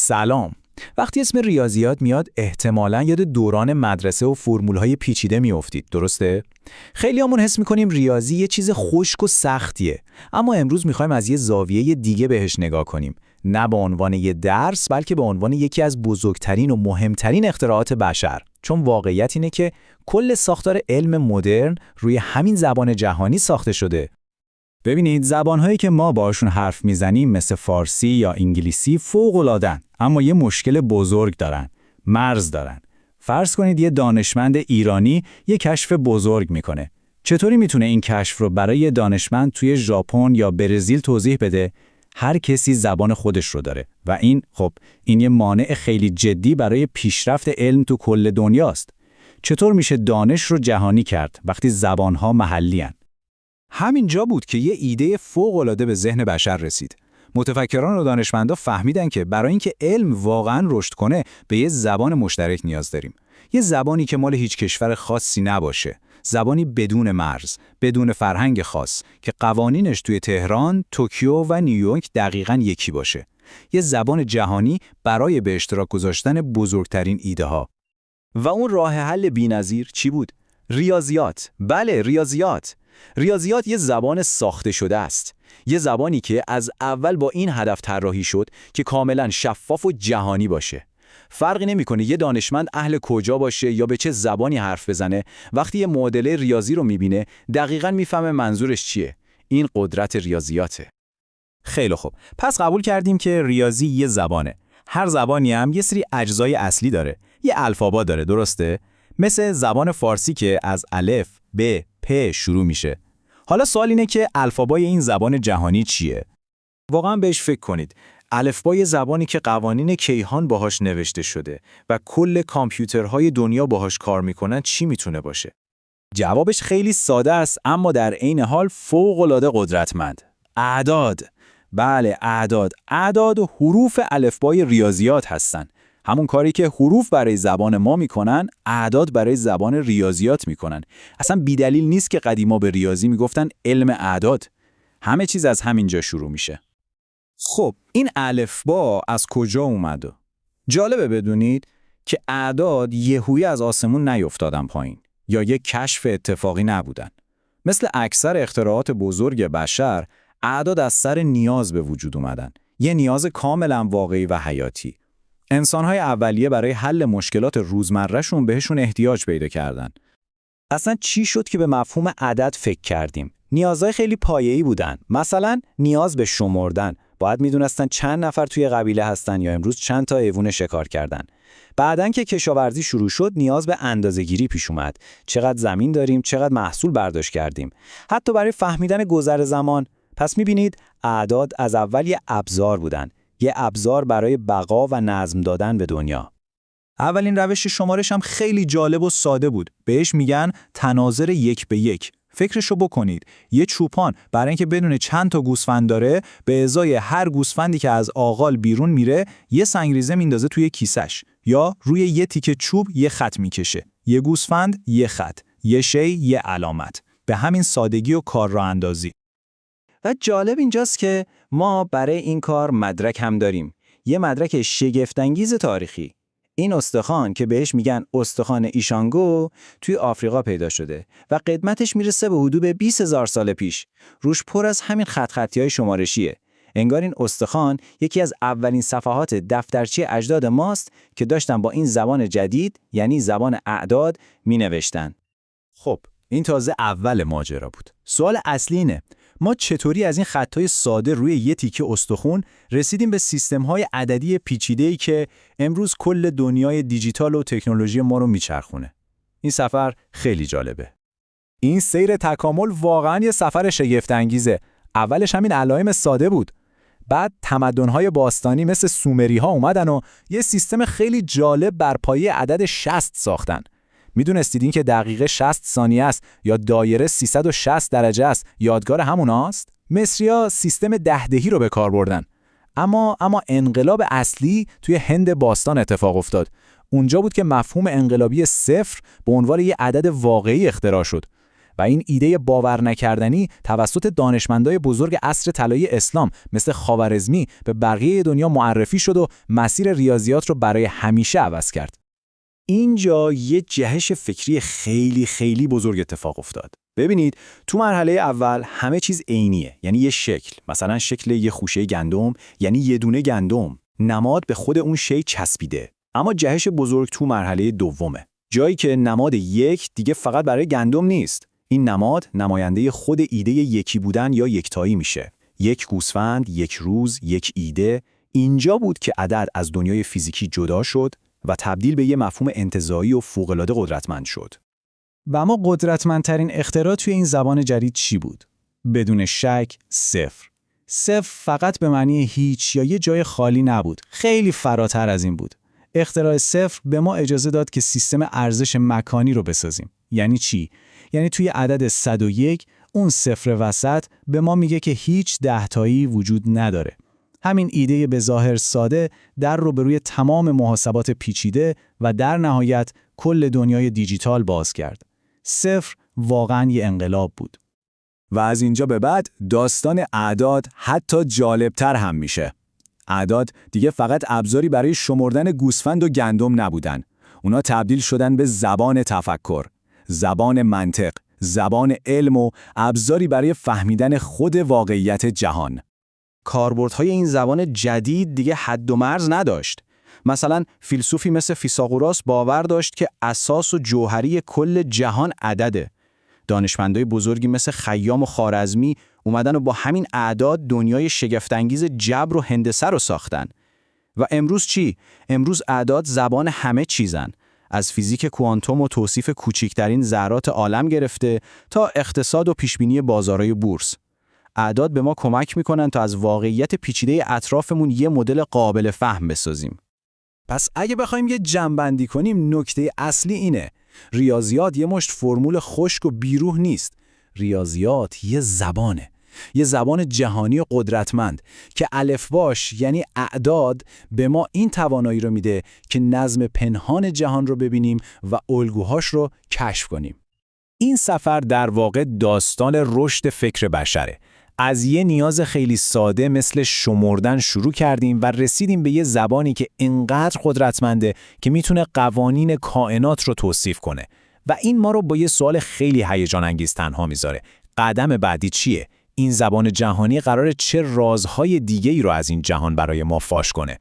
سلام. وقتی اسم ریاضیات میاد احتمالاً یاد دوران مدرسه و فرمول‌های پیچیده میافتید، درسته؟ خیلیامون حس می‌کنیم ریاضی یه چیز خشک و سختیه، اما امروز می‌خوایم از یه زاویه دیگه بهش نگاه کنیم، نه به عنوان یه درس بلکه به عنوان یکی از بزرگترین و مهمترین اختراعات بشر. چون واقعیت اینه که کل ساختار علم مدرن روی همین زبان جهانی ساخته شده. ببینید، زبان‌هایی که ما باشون حرف میزنیم مثل فارسی یا انگلیسی فوق‌العاده‌ان، اما یه مشکل بزرگ دارن. مرز دارن. فرض کنید یه دانشمند ایرانی یه کشف بزرگ میکنه. چطوری میتونه این کشف رو برای یه دانشمند توی ژاپن یا برزیل توضیح بده؟ هر کسی زبان خودش رو داره و این یه مانع خیلی جدی برای پیشرفت علم تو کل دنیاست. چطور میشه دانش رو جهانی کرد وقتی زبان‌ها محلی‌ان؟ همینجا بود که یه ایده فوق‌العاده به ذهن بشر رسید. متفکران و دانشمندا فهمیدن که برای اینکه علم واقعاً رشد کنه به یه زبان مشترک نیاز داریم. یه زبانی که مال هیچ کشور خاصی نباشه، زبانی بدون مرز، بدون فرهنگ خاص که قوانینش توی تهران، توکیو و نیویورک دقیقاً یکی باشه. یه زبان جهانی برای به اشتراک گذاشتن بزرگترین ایده‌ها. و اون راه حل بی‌نظیر چی بود؟ ریاضیات. بله، ریاضیات. ریاضیات یه زبان ساخته شده است. یه زبانی که از اول با این هدف طراحی شد که کاملا شفاف و جهانی باشه. فرقی نمی‌کنه یه دانشمند اهل کجا باشه یا به چه زبانی حرف بزنه، وقتی یه معادله ریاضی رو می‌بینه دقیقاً می‌فهمه منظورش چیه. این قدرت ریاضیاته. خیلی خوب. پس قبول کردیم که ریاضی یه زبانه. هر زبانی هم یه سری اجزای اصلی داره. یه الفبا داره، درسته؟ مثل زبان فارسی که از الف، ب، پ شروع میشه. حالا سوال اینه که الفبای این زبان جهانی چیه؟ واقعا بهش فکر کنید. الفبای زبانی که قوانین کیهان باهاش نوشته شده و کل کامپیوترهای دنیا باهاش کار میکنن چی میتونه باشه؟ جوابش خیلی ساده است، اما در عین حال فوق‌العاده قدرتمند. اعداد. بله، اعداد و حروف الفبای ریاضیات هستن. همون کاری که حروف برای زبان ما میکنن، اعداد برای زبان ریاضیات میکنن. اصلا بیدلیل نیست که قدیما به ریاضی میگفتن علم اعداد. همه چیز از همینجا شروع میشه. خب، این الفبا از کجا اومده؟ جالبه بدونید که اعداد یهویی از آسمون نیفتادن پایین یا یک کشف اتفاقی نبودن. مثل اکثر اختراعات بزرگ بشر، اعداد از سر نیاز به وجود اومدن. یه نیاز کاملا واقعی و حیاتی. انسان‌های اولیه برای حل مشکلات روزمره‌شون بهشون احتیاج پیدا کردن. اصلا چی شد که به مفهوم عدد فکر کردیم؟ نیازهای خیلی پایه‌ای بودن. مثلا نیاز به شمردن. باید میدونستن چند نفر توی قبیله هستن یا امروز چند تا حیوان شکار کردن. بعدن که کشاورزی شروع شد، نیاز به اندازه‌گیری پیش اومد. چقدر زمین داریم، چقدر محصول برداشت کردیم. حتی برای فهمیدن گذر زمان. پس می‌بینید اعداد از اول یه ابزار بودن. یه ابزار برای بقا و نظم دادن به دنیا. اولین روش شمارش هم خیلی جالب و ساده بود. بهش میگن تناظر 1:1. فکرشو بکنید. یه چوپان برای اینکه بدونه چند تا گوسفند داره، به ازای هر گوسفندی که از آغال بیرون میره، یه سنگریزه میندازه توی کیسش. یا روی یه تیکه چوب یه خط میکشه. یه گوسفند، یه خط. یه شی، یه علامت. به همین سادگی و کار راه اندازی. و جالب اینجاست که ما برای این کار مدرک هم داریم. یه مدرک شگفت‌انگیز تاریخی. این استخوان که بهش میگن استخوان ایشانگو توی آفریقا پیدا شده و قدمتش میرسه به حدود 20,000 سال پیش. روش پر از همین خط‌خطی‌های شمارشیه. انگار این استخوان یکی از اولین صفحات دفترچه اجداد ماست که داشتن با این زبان جدید، یعنی زبان اعداد، مینوشتن. خب، این تازه اول ماجرا بود. سوال اصلی اینه: ما چطوری از این خطای ساده روی یه تیکه استخوان رسیدیم به سیستم‌های عددی پیچیده‌ای که امروز کل دنیای دیجیتال و تکنولوژی ما رو میچرخونه؟ این سفر خیلی جالبه. این سیر تکامل واقعاً یه سفر شگفت‌انگیزه. اولش همین علائم ساده بود. بعد تمدن‌های باستانی مثل سومری‌ها اومدن و یه سیستم خیلی جالب بر پایه عدد 60 ساختن. میدونستید این که دقیقه 60 ثانیه است یا دایره 360 درجه است یادگار هموناست؟ مصری‌ها سیستم دهدهی رو به کار بردن. اما انقلاب اصلی توی هند باستان اتفاق افتاد. اونجا بود که مفهوم انقلابی صفر به عنوان یه عدد واقعی اختراع شد. و این ایده باور نکردنی توسط دانشمندای بزرگ عصر طلایی اسلام مثل خوارزمی به بقیه دنیا معرفی شد و مسیر ریاضیات رو برای همیشه عوض کرد. اینجا یه جهش فکری خیلی خیلی بزرگ اتفاق افتاد. ببینید، تو مرحله اول همه چیز عینیه، یعنی یه شکل، مثلا شکل یه خوشه گندم، یعنی یه دونه گندم، نماد به خود اون شی چسبیده. اما جهش بزرگ تو مرحله دومه، جایی که نماد یک دیگه فقط برای گندم نیست. این نماد نماینده خود ایده یکی بودن یا یکتایی میشه. یک گوسفند، یک روز، یک ایده. اینجا بود که عدد از دنیای فیزیکی جدا شد و تبدیل به یه مفهوم انتزاعی و فوق‌العاده قدرتمند شد. و اما قدرتمندترین اختراع توی این زبان جدید چی بود؟ بدون شک صفر. صفر فقط به معنی هیچ یا یه جای خالی نبود. خیلی فراتر از این بود. اختراع صفر به ما اجازه داد که سیستم ارزش مکانی رو بسازیم. یعنی چی؟ یعنی توی عدد 101 اون صفر وسط به ما میگه که هیچ دهتایی وجود نداره. همین ایده به ظاهر ساده در رو به روی تمام محاسبات پیچیده و در نهایت کل دنیای دیجیتال باز کرد. صفر واقعاً یه انقلاب بود. و از اینجا به بعد داستان اعداد حتی جالبتر هم میشه. اعداد دیگه فقط ابزاری برای شمردن گوسفند و گندم نبودن. اونا تبدیل شدن به زبان تفکر، زبان منطق، زبان علم و ابزاری برای فهمیدن خود واقعیت جهان. کاربردهای این زبان جدید دیگه حد و مرز نداشت. مثلا فیلسوفی مثل فیثاغورس باور داشت که اساس و جوهری کل جهان عدده. دانشمندای بزرگی مثل خیام و خوارزمی اومدن و با همین اعداد دنیای شگفت‌انگیز جبر و هندسه رو ساختن. و امروز چی؟ امروز اعداد زبان همه چیزن. از فیزیک کوانتوم و توصیف کوچکترین ذرات عالم گرفته تا اقتصاد و پیشبینی بازارهای بورس. اعداد به ما کمک میکنن تا از واقعیت پیچیده اطرافمون یه مدل قابل فهم بسازیم. پس اگه بخوایم یه جمع‌بندی کنیم، نکته اصلی اینه: ریاضیات یه مشت فرمول خشک و بیروح نیست. ریاضیات یه زبانه، یه زبان جهانی و قدرتمند که الفباش یعنی اعداد به ما این توانایی رو میده که نظم پنهان جهان رو ببینیم و الگوهاش رو کشف کنیم. این سفر در واقع داستان رشد فکر بشره. از یه نیاز خیلی ساده مثل شمردن شروع کردیم و رسیدیم به یه زبانی که انقدر قدرتمنده که میتونه قوانین کائنات رو توصیف کنه. و این ما رو با یه سوال خیلی هیجان انگیز تنها میذاره: قدم بعدی چیه؟ این زبان جهانی قراره چه رازهای دیگه‌ای رو از این جهان برای ما فاش کنه؟